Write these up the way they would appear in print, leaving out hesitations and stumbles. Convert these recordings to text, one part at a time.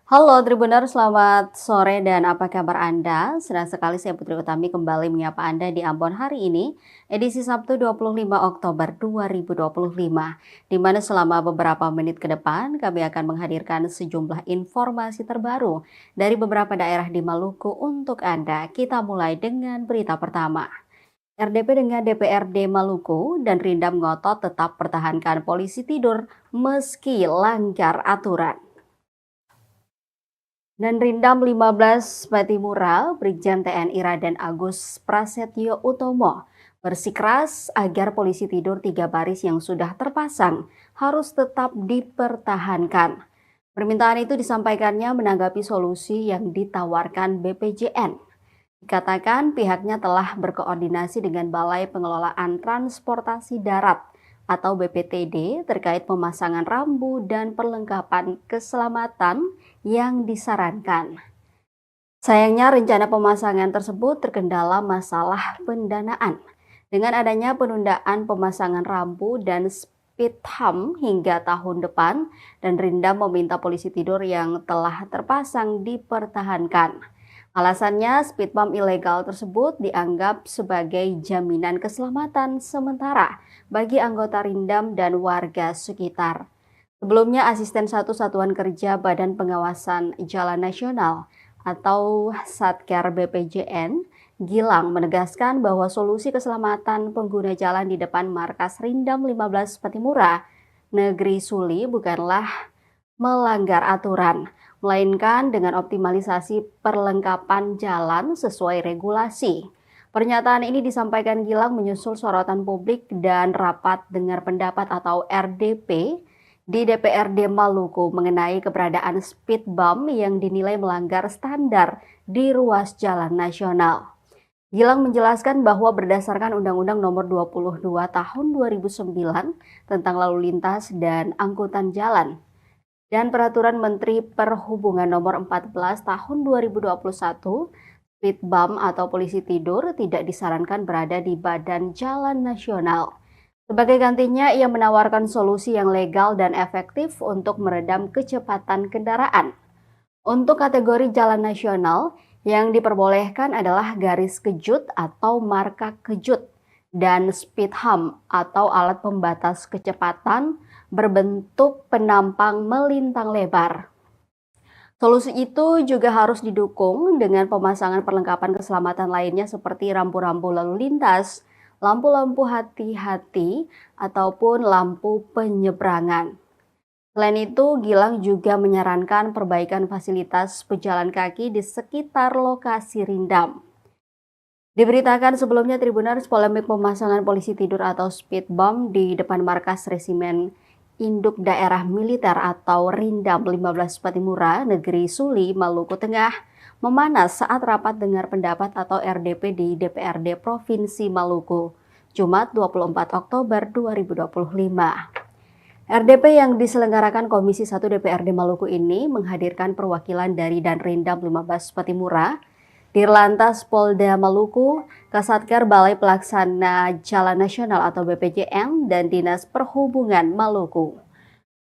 Halo Tribuners, selamat sore dan apa kabar Anda? Senang sekali saya Putri Utami kembali menyapa Anda di Ambon hari ini, edisi Sabtu 25 Oktober 2025, di mana selama beberapa menit ke depan kami akan menghadirkan sejumlah informasi terbaru dari beberapa daerah di Maluku untuk Anda. Kita mulai dengan berita pertama. RDP dengan DPRD Maluku dan Rindam ngotot tetap pertahankan polisi tidur meski langgar aturan. Dan Rindam 15 Patimura, Brigjen TNI Raden Agus Prasetyo Utomo bersikeras agar polisi tidur 3 baris yang sudah terpasang harus tetap dipertahankan. Permintaan itu disampaikannya menanggapi solusi yang ditawarkan BPJN. Dikatakan pihaknya telah berkoordinasi dengan Balai Pengelolaan Transportasi Darat atau BPTD terkait pemasangan rambu dan perlengkapan keselamatan yang disarankan. Sayangnya rencana pemasangan tersebut terkendala masalah pendanaan. Dengan adanya penundaan pemasangan rambu dan speed hump hingga tahun depan, dan Rindam meminta polisi tidur yang telah terpasang dipertahankan. Alasannya, speed bump ilegal tersebut dianggap sebagai jaminan keselamatan sementara bagi anggota Rindam dan warga sekitar. Sebelumnya, Asisten 1 Satuan Kerja Badan Pengawasan Jalan Nasional atau Satker BPJN, Gilang menegaskan bahwa solusi keselamatan pengguna jalan di depan markas Rindam 15 Patimura, Negeri Suli bukanlah melanggar aturan, melainkan dengan optimalisasi perlengkapan jalan sesuai regulasi. Pernyataan ini disampaikan Gilang menyusul sorotan publik dan rapat dengar pendapat atau RDP di DPRD Maluku mengenai keberadaan speed bump yang dinilai melanggar standar di ruas jalan nasional. Gilang menjelaskan bahwa berdasarkan Undang-Undang Nomor 22 Tahun 2009 tentang Lalu Lintas dan Angkutan Jalan dan Peraturan Menteri Perhubungan Nomor 14 Tahun 2021, speed bump atau polisi tidur tidak disarankan berada di badan jalan nasional. Sebagai gantinya, ia menawarkan solusi yang legal dan efektif untuk meredam kecepatan kendaraan. Untuk kategori jalan nasional, yang diperbolehkan adalah garis kejut atau marka kejut dan speed hump atau alat pembatas kecepatan berbentuk penampang melintang lebar. Solusi itu juga harus didukung dengan pemasangan perlengkapan keselamatan lainnya seperti rambu-rambu lalu lintas, lampu-lampu hati-hati, ataupun lampu penyeberangan. Selain itu, Gilang juga menyarankan perbaikan fasilitas pejalan kaki di sekitar lokasi Rindam. Diberitakan sebelumnya Tribuners, polemik pemasangan polisi tidur atau speed bump di depan markas Resimen Induk Daerah Militer atau Rindam 15 Patimura, Negeri Suli, Maluku Tengah, memanas saat rapat dengar pendapat atau RDP di DPRD Provinsi Maluku, Jumat 24 Oktober 2025. RDP yang diselenggarakan Komisi 1 DPRD Maluku ini menghadirkan perwakilan dari Danrindam 15 Patimura, Dirlantas Polda Maluku, Kasatker Balai Pelaksana Jalan Nasional atau BPJN, dan Dinas Perhubungan Maluku.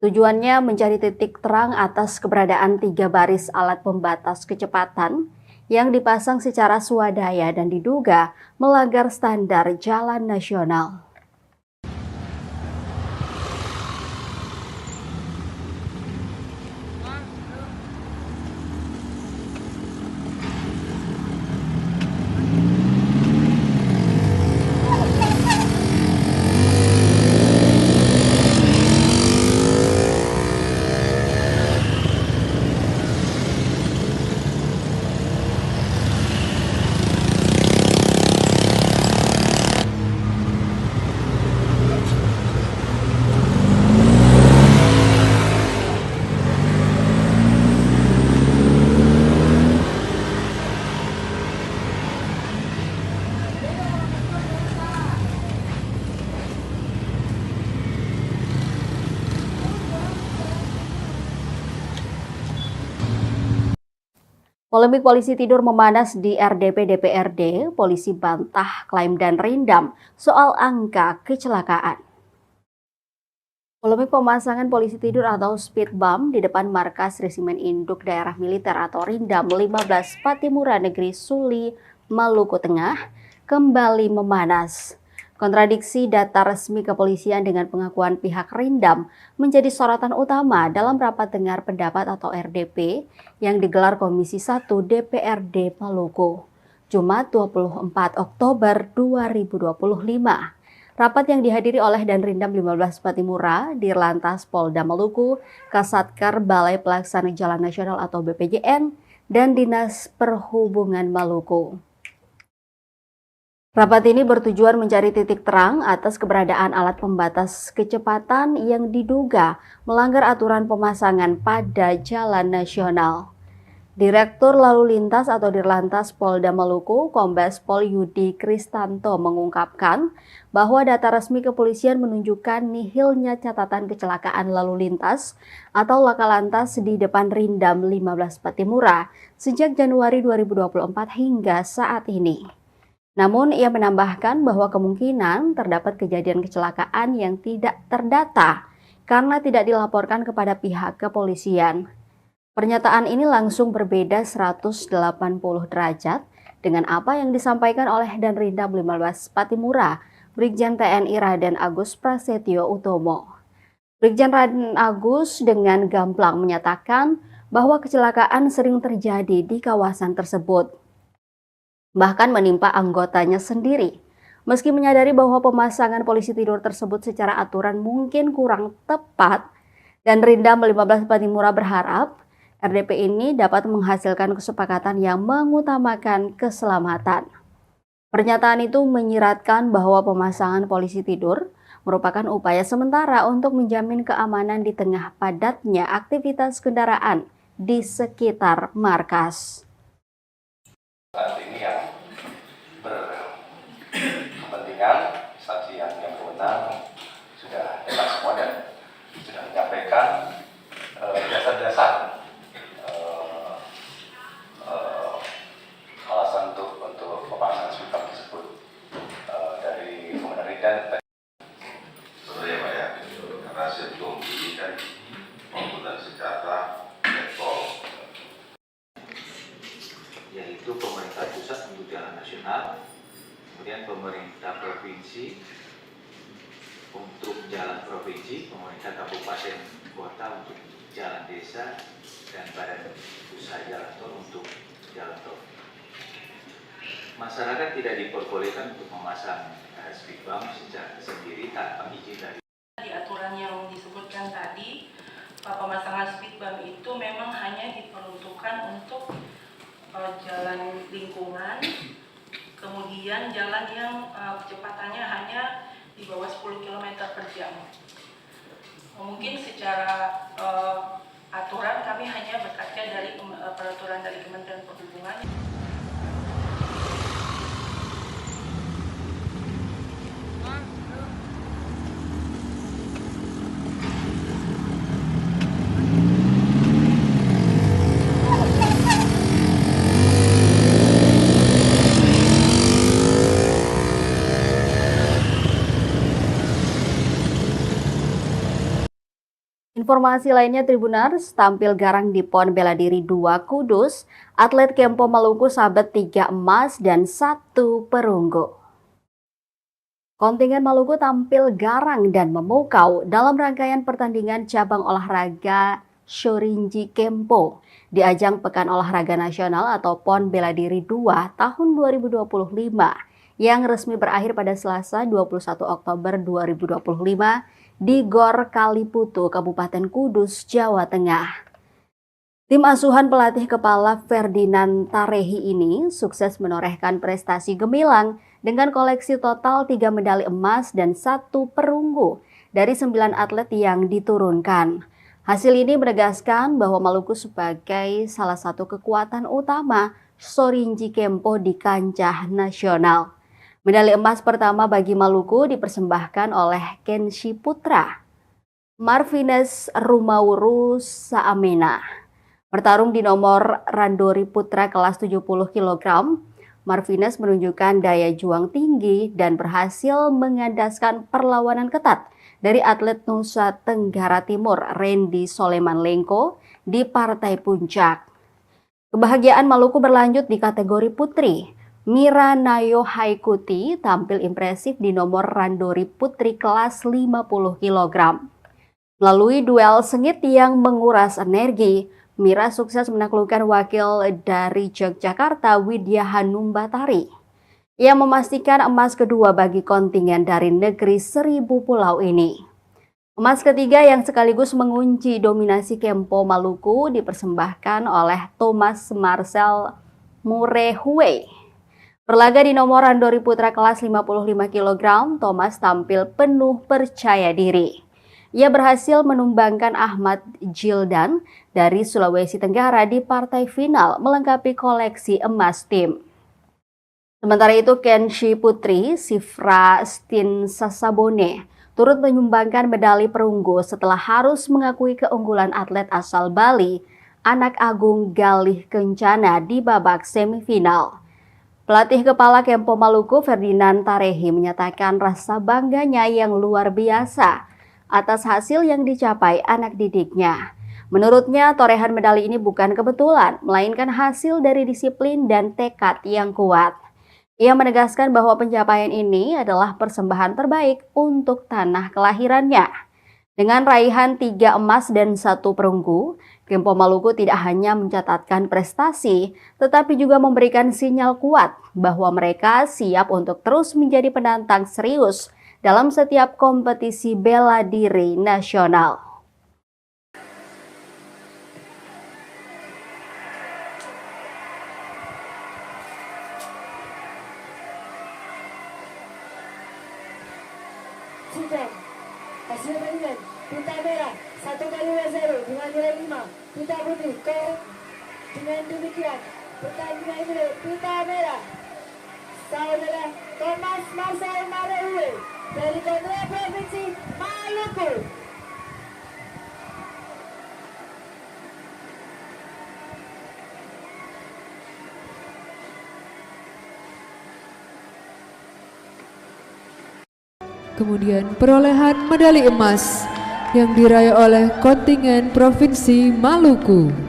Tujuannya mencari titik terang atas keberadaan 3 baris alat pembatas kecepatan yang dipasang secara swadaya dan diduga melanggar standar jalan nasional. Polemik polisi tidur memanas di RDP DPRD, polisi bantah klaim Danrindam soal angka kecelakaan. Polemik pemasangan polisi tidur atau speed bump di depan markas Resimen Induk Daerah Militer atau Rindam 15 Patimura Negeri Suli, Maluku Tengah kembali memanas. Kontradiksi data resmi kepolisian dengan pengakuan pihak Rindam menjadi sorotan utama dalam rapat dengar pendapat atau RDP yang digelar Komisi 1 DPRD Maluku, Jumat 24 Oktober 2025. Rapat yang dihadiri oleh Danrindam 15 Patimura, Dirlantas Polda Maluku, Kasatker Balai Pelaksana Jalan Nasional atau BPJN, dan Dinas Perhubungan Maluku. Rapat ini bertujuan mencari titik terang atas keberadaan alat pembatas kecepatan yang diduga melanggar aturan pemasangan pada jalan nasional. Direktur Lalu Lintas atau Dirlantas Polda Maluku, Kombes Pol Yudi Kristanto mengungkapkan bahwa data resmi kepolisian menunjukkan nihilnya catatan kecelakaan lalu lintas atau laka lantas di depan Rindam 15 Patimura sejak Januari 2024 hingga saat ini. Namun ia menambahkan bahwa kemungkinan terdapat kejadian kecelakaan yang tidak terdata karena tidak dilaporkan kepada pihak kepolisian. Pernyataan ini langsung berbeda 180 derajat dengan apa yang disampaikan oleh Danrindam 15 Patimura, Brigjen TNI Raden Agus Prasetyo Utomo. Brigjen Raden Agus dengan gamblang menyatakan bahwa kecelakaan sering terjadi di kawasan tersebut, bahkan menimpa anggotanya sendiri. Meski menyadari bahwa pemasangan polisi tidur tersebut secara aturan mungkin kurang tepat, Danrindam 15 Patimura berharap RDP ini dapat menghasilkan kesepakatan yang mengutamakan keselamatan. Pernyataan itu menyiratkan bahwa pemasangan polisi tidur merupakan upaya sementara untuk menjamin keamanan di tengah padatnya aktivitas kendaraan di sekitar markas. Saat ini yang berkepentingan, instansi yang berwenang sudah datang semua dan sudah menyampaikan dasar-dasar alasan untuk pemasangan speedbump tersebut dari Komandan Rindam. Sorry ya Pak ya, karena saya belum kan penggunaan secara level, yaitu pemerintah pusat untuk jalan nasional, kemudian pemerintah provinsi untuk jalan provinsi, pemerintah kabupaten kota untuk jalan desa, dan badan usaha jalan tol untuk jalan tol. Masyarakat tidak diperbolehkan untuk memasang speed bump secara sendiri tanpa izin dari. Di aturan yang disebutkan tadi, pemasangan speed bump itu memang hanya diperuntukkan untuk jalan lingkungan, kemudian jalan yang kecepatannya hanya di bawah 10 km per jam. Mungkin secara aturan kami hanya berkaca dari peraturan dari Kementerian Perhubungan. Informasi lainnya, Tribuners, tampil garang di PON Bela Diri 2 Kudus, atlet Kempo Maluku sabet 3 emas dan 1 perunggu. Kontingen Maluku tampil garang dan memukau dalam rangkaian pertandingan cabang olahraga Shorinji Kempo di ajang Pekan Olahraga Nasional atau PON Bela Diri 2 tahun 2025 yang resmi berakhir pada Selasa 21 Oktober 2025 di Gor Kaliputu, Kabupaten Kudus, Jawa Tengah. Tim asuhan pelatih kepala Ferdinand Tarehi ini sukses menorehkan prestasi gemilang dengan koleksi total 3 medali emas dan 1 perunggu dari 9 atlet yang diturunkan. Hasil ini menegaskan bahwa Maluku sebagai salah satu kekuatan utama Shorinji Kempo di kancah nasional. Medali emas pertama bagi Maluku dipersembahkan oleh Kenshi Putra Marvinez Rumauru Saamena. Bertarung di nomor randori putra kelas 70 kg, Marvinez menunjukkan daya juang tinggi dan berhasil mengandaskan perlawanan ketat dari atlet Nusa Tenggara Timur Randy Soleman Lengko di partai puncak. Kebahagiaan Maluku berlanjut di kategori putri. Mira Nayo Haikuti tampil impresif di nomor randori putri kelas 50 kg. Melalui duel sengit yang menguras energi, Mira sukses menaklukkan wakil dari Yogyakarta Widya Hanum Batari. Ia memastikan emas kedua bagi kontingen dari negeri 1000 pulau ini. Emas ketiga yang sekaligus mengunci dominasi Kempo Maluku dipersembahkan oleh Thomas Marcel Murehue. Berlaga di nomor randori putra kelas 55 kg, Thomas tampil penuh percaya diri. Ia berhasil menumbangkan Ahmad Jildan dari Sulawesi Tenggara di partai final melengkapi koleksi emas tim. Sementara itu Kenshi Putri Sifra Stin Sasabone turut menyumbangkan medali perunggu setelah harus mengakui keunggulan atlet asal Bali, Anak Agung Galih Kencana di babak semifinal. Pelatih kepala Kempo Maluku Ferdinand Tarehi menyatakan rasa bangganya yang luar biasa atas hasil yang dicapai anak didiknya. Menurutnya, torehan medali ini bukan kebetulan, melainkan hasil dari disiplin dan tekad yang kuat. Ia menegaskan bahwa pencapaian ini adalah persembahan terbaik untuk tanah kelahirannya. Dengan raihan 3 emas dan 1 perunggu, Kempo Maluku tidak hanya mencatatkan prestasi, tetapi juga memberikan sinyal kuat bahwa mereka siap untuk terus menjadi penantang serius dalam setiap kompetisi bela diri nasional. Hasil pertandingan pita merah 1-0 dengan nilai 5. Pita putih dengan demikian pertandingan ini pita merah saudara Thomas Marcel Murehue dari Kontras Provinsi Maluku. Kemudian perolehan medali emas yang diraih oleh kontingen Provinsi Maluku.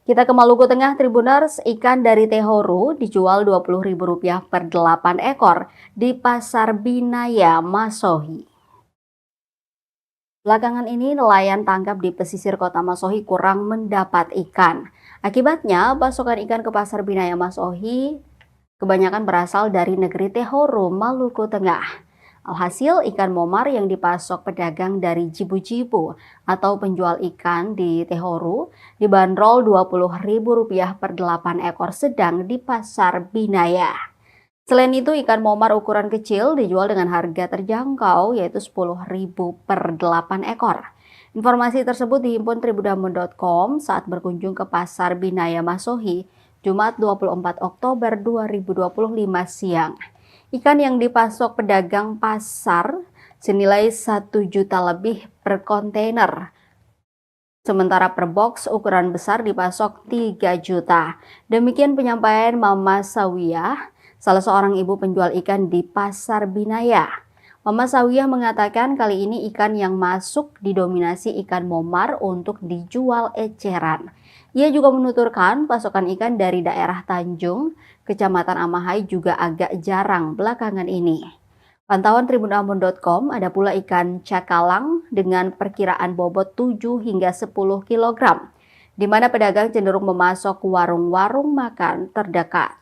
Kita ke Maluku Tengah, Tribuners. Ikan dari Tehoru dijual Rp20.000 per 8 ekor di Pasar Binaya, Masohi. Belakangan ini nelayan tangkap di pesisir kota Masohi kurang mendapat ikan. Akibatnya, pasokan ikan ke Pasar Binaya Masohi kebanyakan berasal dari negeri Tehoru, Maluku Tengah. Alhasil, ikan momar yang dipasok pedagang dari jibu-jibu atau penjual ikan di Tehoru dibanderol Rp20.000 per 8 ekor sedang di Pasar Binaya. Selain itu, ikan momar ukuran kecil dijual dengan harga terjangkau yaitu Rp10.000 per 8 ekor. Informasi tersebut dihimpun tribunambon.com saat berkunjung ke Pasar Binaya Masohi, Jumat 24 Oktober 2025 siang. Ikan yang dipasok pedagang pasar senilai 1 juta lebih per kontainer. Sementara per box ukuran besar dipasok 3 juta. Demikian penyampaian Mama Sawiyah, salah seorang ibu penjual ikan di Pasar Binaya. Mama Sawiyah mengatakan kali ini ikan yang masuk didominasi ikan momar untuk dijual eceran. Ia juga menuturkan pasokan ikan dari daerah Tanjung, Kecamatan Amahai juga agak jarang belakangan ini. Pantauan tribunambon.com ada pula ikan cakalang dengan perkiraan bobot 7 hingga 10 kg, di mana pedagang cenderung memasok warung-warung makan terdekat.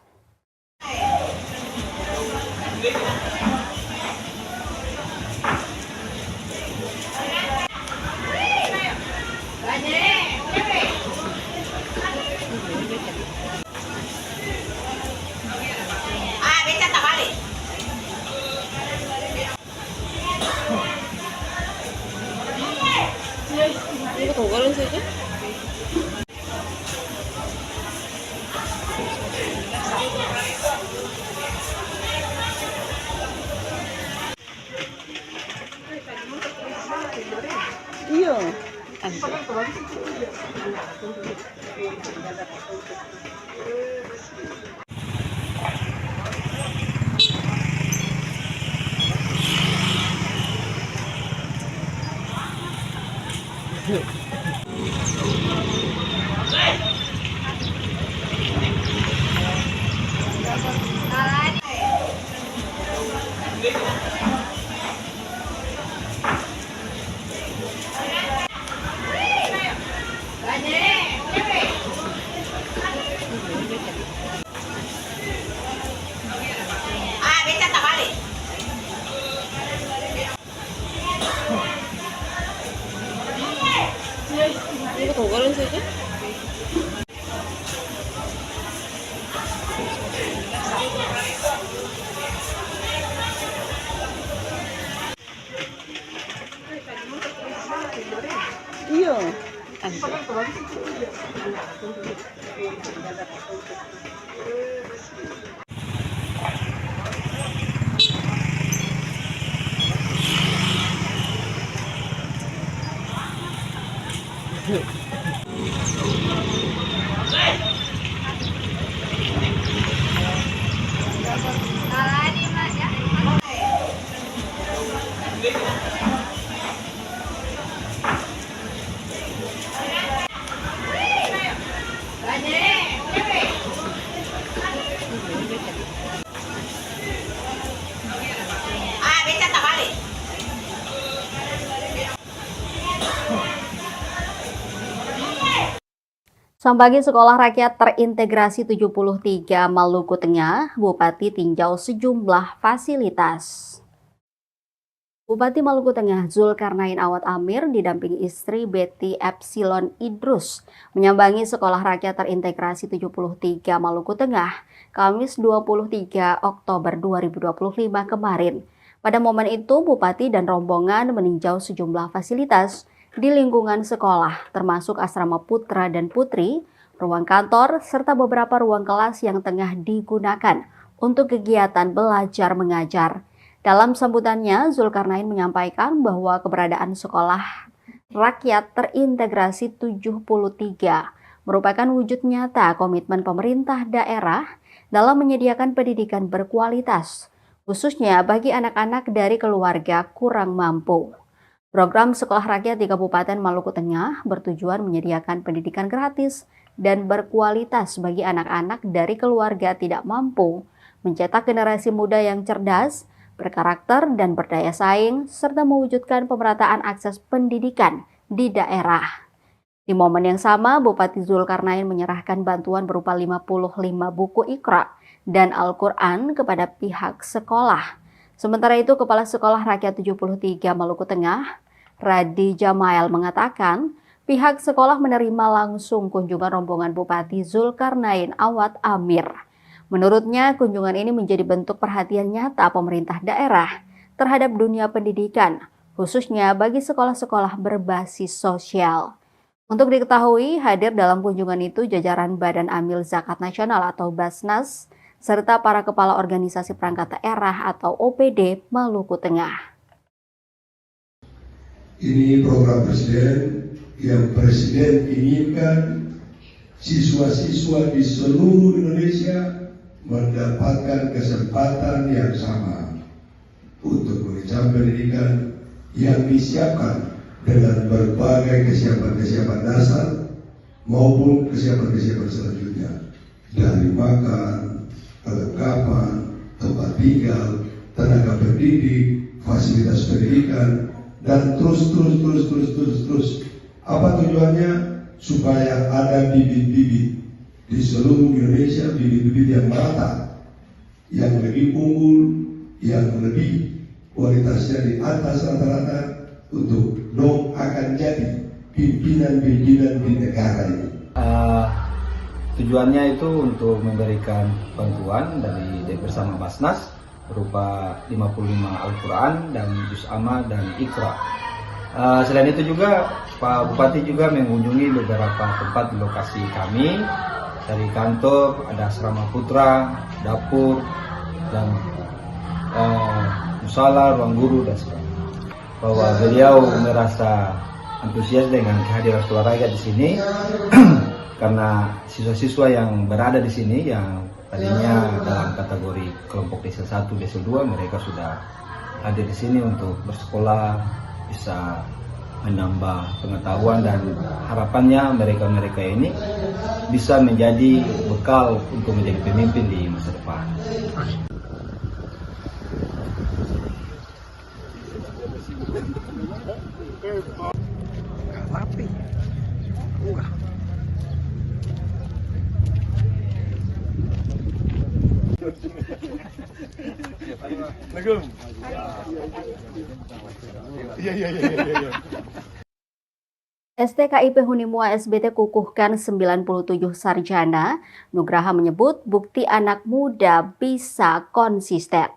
Sambagi Sekolah Rakyat Terintegrasi 73 Maluku Tengah, Bupati tinjau sejumlah fasilitas. Bupati Maluku Tengah Zulkarnain Awad Amir didampingi istri Betty Epsilon Idrus menyambangi Sekolah Rakyat Terintegrasi 73 Maluku Tengah, Kamis 23 Oktober 2025 kemarin. Pada momen itu, Bupati dan rombongan meninjau sejumlah fasilitas di lingkungan sekolah, termasuk asrama putra dan putri, ruang kantor, serta beberapa ruang kelas yang tengah digunakan untuk kegiatan belajar mengajar. Dalam sambutannya, Zulkarnain menyampaikan bahwa keberadaan Sekolah Rakyat Terintegrasi 73 merupakan wujud nyata komitmen pemerintah daerah dalam menyediakan pendidikan berkualitas, khususnya bagi anak-anak dari keluarga kurang mampu. Program Sekolah Rakyat di Kabupaten Maluku Tengah bertujuan menyediakan pendidikan gratis dan berkualitas bagi anak-anak dari keluarga tidak mampu, mencetak generasi muda yang cerdas, berkarakter dan berdaya saing, serta mewujudkan pemerataan akses pendidikan di daerah. Di momen yang sama, Bupati Zulkarnain menyerahkan bantuan berupa 55 buku Iqra dan Al-Quran kepada pihak sekolah. Sementara itu, Kepala Sekolah Rakyat 73 Maluku Tengah, Radi Jamael mengatakan, pihak sekolah menerima langsung kunjungan rombongan Bupati Zulkarnain Awad Amir. Menurutnya, kunjungan ini menjadi bentuk perhatian nyata pemerintah daerah terhadap dunia pendidikan, khususnya bagi sekolah-sekolah berbasis sosial. Untuk diketahui, hadir dalam kunjungan itu jajaran Badan Amil Zakat Nasional atau Basnas, serta para kepala organisasi perangkat daerah atau OPD Maluku Tengah. Ini program Presiden yang Presiden inginkan siswa-siswa di seluruh Indonesia mendapatkan kesempatan yang sama untuk mengenyam pendidikan yang disiapkan dengan berbagai kesiapan-kesiapan dasar maupun kesiapan-kesiapan selanjutnya, dari makan, kelengkapan, tempat tinggal, tenaga pendidik, fasilitas pendidikan, dan terus. Apa tujuannya? Supaya ada bibit-bibit di seluruh Indonesia, bibit-bibit yang merata, yang lebih unggul, yang lebih kualitasnya di atas rata-rata, untuk akan jadi pimpinan-pimpinan di negara ini. Tujuannya itu untuk memberikan bantuan dari bersama Basnas berupa 55 Al-Quran dan Juz Amma dan Iqra. Selain itu juga Pak Bupati juga mengunjungi beberapa tempat di lokasi kami. Dari kantor ada asrama putra, dapur, dan musala, ruang guru dan sebagainya. Bahwa beliau merasa antusias dengan kehadiran sekolah rakyat di sini karena siswa-siswa yang berada di sini yang tadinya dalam kategori kelompok Desel 1, Desel 2 mereka sudah hadir di sini untuk bersekolah, bisa menambah pengetahuan dan harapannya mereka-mereka ini bisa menjadi bekal untuk menjadi pemimpin di masa depan. STKIP Hunimua SBT kukuhkan 97 sarjana. Nugraha menyebut bukti anak muda bisa konsisten.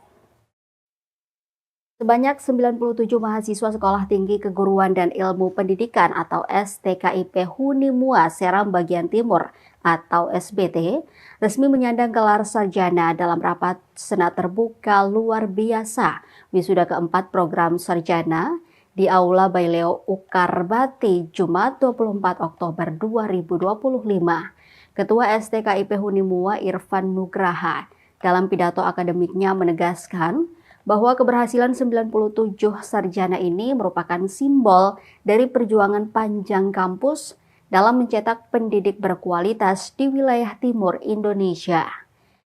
Sebanyak 97 mahasiswa Sekolah Tinggi Keguruan dan Ilmu Pendidikan atau STKIP Hunimua Seram Bagian Timur atau SBT resmi menyandang gelar sarjana dalam rapat senat terbuka luar biasa wisuda keempat program sarjana di Aula Baileo Ukarbati Jumat 24 Oktober 2025. Ketua STKIP Hunimua Irfan Nugraha dalam pidato akademiknya menegaskan bahwa keberhasilan 97 sarjana ini merupakan simbol dari perjuangan panjang kampus dalam mencetak pendidik berkualitas di wilayah timur Indonesia.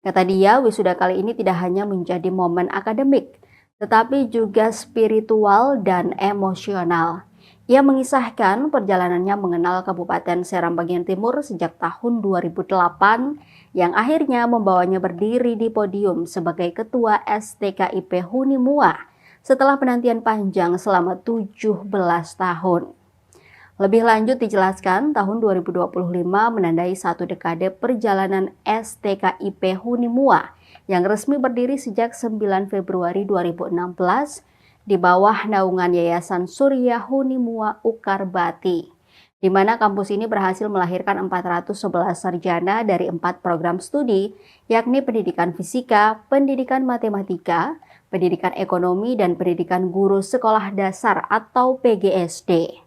Kata dia, wisuda kali ini tidak hanya menjadi momen akademik, tetapi juga spiritual dan emosional. Ia mengisahkan perjalanannya mengenal Kabupaten Seram Bagian Timur sejak tahun 2008 yang akhirnya membawanya berdiri di podium sebagai Ketua STKIP Hunimua setelah penantian panjang selama 17 tahun. Lebih lanjut dijelaskan, tahun 2025 menandai satu dekade perjalanan STKIP Hunimua yang resmi berdiri sejak 9 Februari 2016 di bawah naungan Yayasan Surya Hunimua Ukarbati, di mana kampus ini berhasil melahirkan 411 sarjana dari 4 program studi, yakni pendidikan fisika, pendidikan matematika, pendidikan ekonomi, dan pendidikan guru sekolah dasar atau PGSD.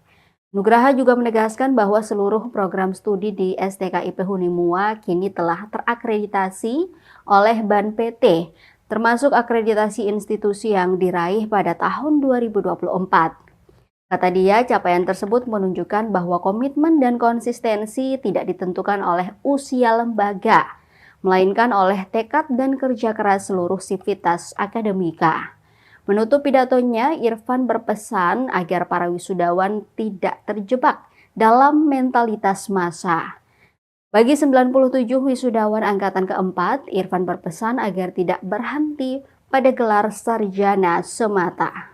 Nugraha juga menegaskan bahwa seluruh program studi di STKIP Hunimua kini telah terakreditasi oleh BAN PT, termasuk akreditasi institusi yang diraih pada tahun 2024. Kata dia, capaian tersebut menunjukkan bahwa komitmen dan konsistensi tidak ditentukan oleh usia lembaga, melainkan oleh tekad dan kerja keras seluruh sivitas akademika. Menutup pidatonya, Irfan berpesan agar para wisudawan tidak terjebak dalam mentalitas massa. Bagi 97 wisudawan angkatan keempat, Irfan berpesan agar tidak berhenti pada gelar sarjana semata.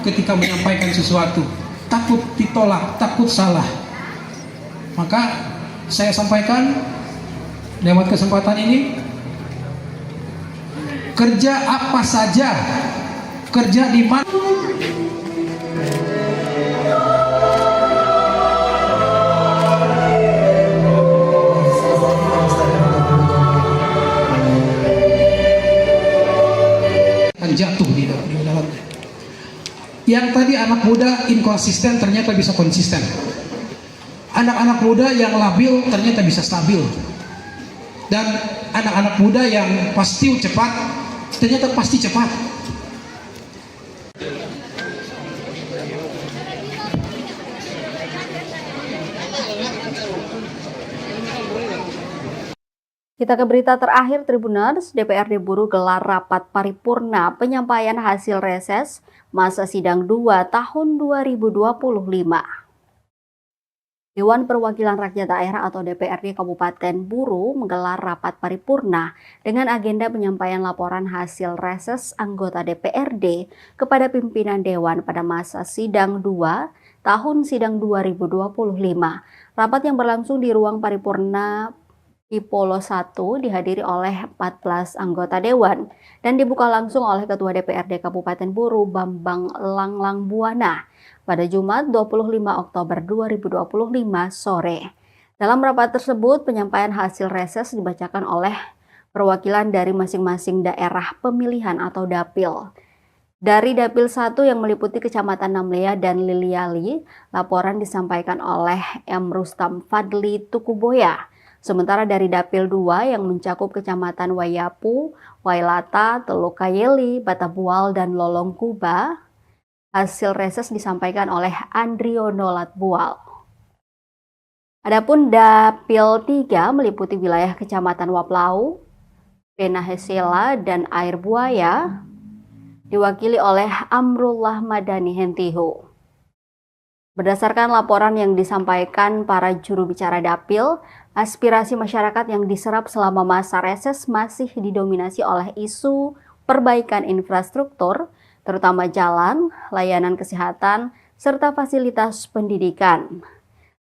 Ketika menyampaikan sesuatu, takut ditolak, takut salah. Maka saya sampaikan lewat kesempatan ini, kerja apa saja, kerja di mana. Jatuh di dalamnya. Yang tadi anak muda inkonsisten ternyata bisa konsisten. Anak-anak muda yang labil ternyata bisa stabil. Dan anak-anak muda yang pasti cepat ternyata pasti cepat. Kita ke berita terakhir, Tribuners. DPRD Buruh gelar rapat paripurna penyampaian hasil reses masa sidang 2 tahun 2025. Dewan Perwakilan Rakyat Daerah atau DPRD Kabupaten Buru menggelar rapat paripurna dengan agenda penyampaian laporan hasil reses anggota DPRD kepada pimpinan Dewan pada masa sidang 2 tahun sidang 2025. Rapat yang berlangsung di ruang paripurna Pipolo 1 dihadiri oleh 14 anggota Dewan dan dibuka langsung oleh Ketua DPRD Kabupaten Buru Bambang Langlang Buana pada Jumat 25 Oktober 2025 sore. Dalam rapat tersebut, penyampaian hasil reses dibacakan oleh perwakilan dari masing-masing daerah pemilihan atau dapil. Dari Dapil 1 yang meliputi Kecamatan Namlea dan Liliali, laporan disampaikan oleh M. Rustam Fadli Tukuboya. Sementara dari Dapil 2 yang mencakup Kecamatan Wayapu, Wailata, Teluk Kayeli, Batabual, dan Lolong Kuba, hasil reses disampaikan oleh Andriono Latbual. Adapun Dapil 3 meliputi wilayah Kecamatan Waplau, Penahesela, dan Air Buaya, diwakili oleh Amrullah Madani Hentihu. Berdasarkan laporan yang disampaikan para juru bicara Dapil, aspirasi masyarakat yang diserap selama masa reses masih didominasi oleh isu perbaikan infrastruktur, terutama jalan, layanan kesehatan, serta fasilitas pendidikan.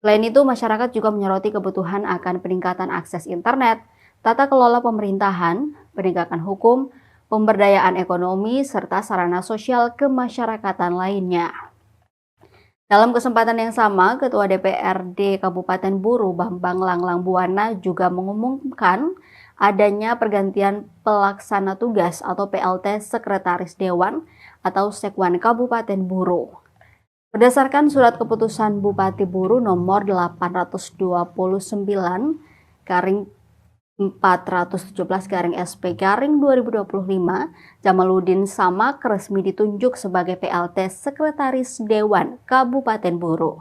Selain itu, masyarakat juga menyoroti kebutuhan akan peningkatan akses internet, tata kelola pemerintahan, penegakan hukum, pemberdayaan ekonomi, serta sarana sosial kemasyarakatan lainnya. Dalam kesempatan yang sama, Ketua DPRD Kabupaten Buru Bambang Langlang Buana juga mengumumkan adanya pergantian pelaksana tugas atau PLT Sekretaris Dewan atau Sekwan Kabupaten Buru. Berdasarkan surat keputusan Bupati Buru nomor 829/417/SP/2025, Jamaluddin Samak resmi ditunjuk sebagai PLT Sekretaris Dewan Kabupaten Buru.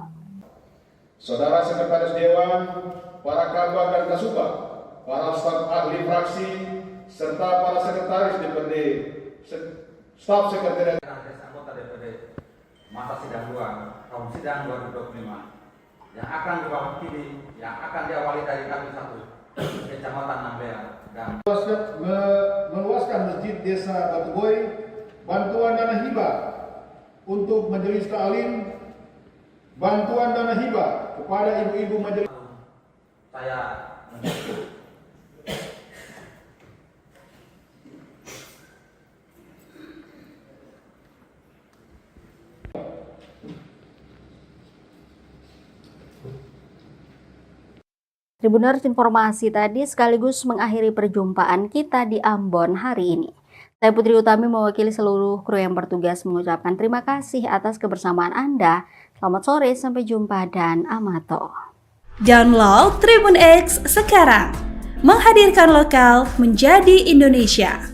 Saudara Sekretaris Dewan, para Kabag dan Kasubag, para staf ahli fraksi, serta para sekretaris DPRD, staf sekretariat anggota DPRD masa sidang 2 tahun sidang 2025 yang akan diwakili, yang akan diawali dari Dapil 1 Kecamatan Namlea dan meluaskan Masjid Desa Batuboy, bantuan dana hibah untuk majelis ta'lim, bantuan dana hibah kepada ibu-ibu majelis. Saya Tribuners, informasi tadi sekaligus mengakhiri perjumpaan kita di Ambon hari ini. Saya Putri Utami mewakili seluruh kru yang bertugas mengucapkan terima kasih atas kebersamaan Anda. Selamat sore, sampai jumpa dan amato. Download Tribun X sekarang, menghadirkan lokal menjadi Indonesia.